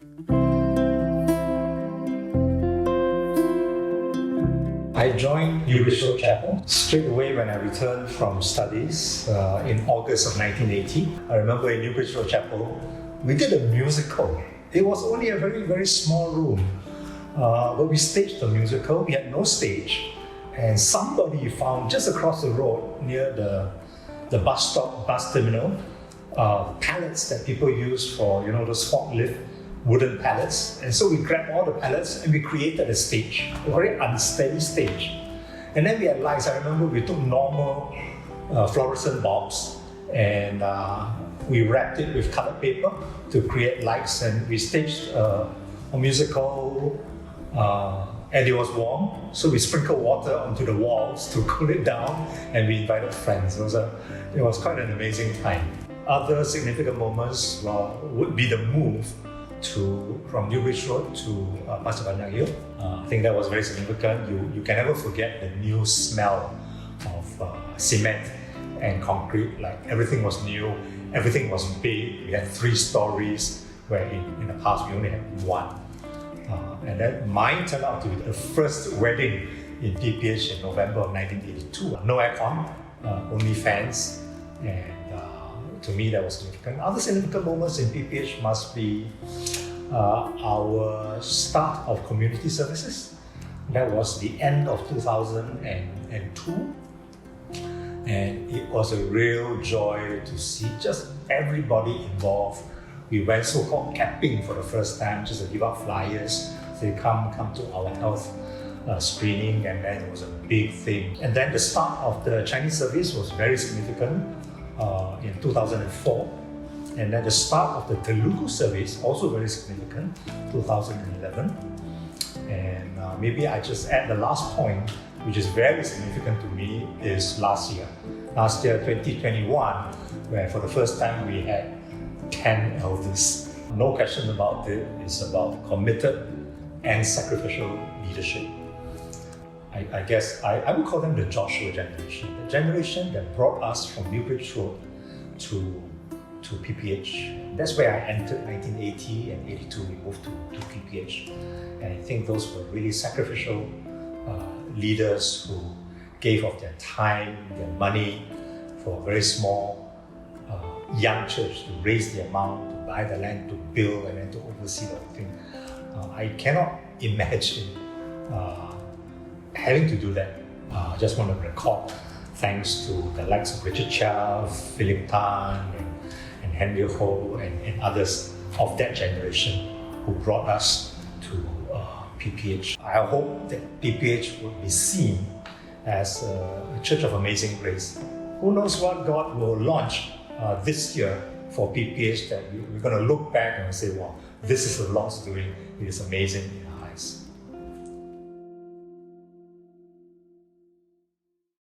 I joined New Bishop Chapel straight away when I returned from studies in August of 1980. I remember in New Bishop Chapel, we did a musical. It was only a very, very small room, but we staged the musical. We had no stage, and somebody found just across the road near the bus stop, bus terminal, pallets that people use for, those forklift wooden pallets. And so we grabbed all the pallets and we created a stage, a very unsteady stage. And then we had lights. I remember we took normal fluorescent bulbs and we wrapped it with colored paper to create lights, and we staged a musical and it was warm, so we sprinkled water onto the walls to cool it down, and we invited friends. It was quite an amazing time. Other significant moments would be the move from New Bridge Road to Pasir Panjang Hill. I think that was very significant. You can never forget the new smell of cement and concrete. Like everything was new, everything was big. We had 3 stories where in the past we only had 1. And then mine turned out to be the first wedding in PPH in November of 1982. No aircon, only fans, and to me that was significant. Other significant moments in PPH must be our start of community services. That was the end of 2002, and it was a real joy to see just everybody involved. We went so-called camping for the first time, just to give out flyers. They come to our health screening, and then it was a big thing. And then the start of the Chinese service was very significant in 2004. And then the start of the Telugu service, also very significant, 2011. And maybe I just add the last point, which is very significant to me, is last year. Last year, 2021, where for the first time we had 10 elders. No question about it, it's about committed and sacrificial leadership. I guess I would call them the Joshua generation, the generation that brought us from New Bridge Road to PPH. That's where I entered 1980 and 82, we moved to PPH. And I think those were really sacrificial leaders who gave of their time, their money for a very small young church to raise the amount, to buy the land, to build, and then to oversee the whole thing. I cannot imagine having to do that. I just want to record thanks to the likes of Richard Chia, Philip Tan, and Henry Ho, and others of that generation who brought us to PPH. I hope that PPH will be seen as a church of amazing grace. Who knows what God will launch this year for PPH that we're going to look back and say, wow, this is the Lord's doing. It is amazing.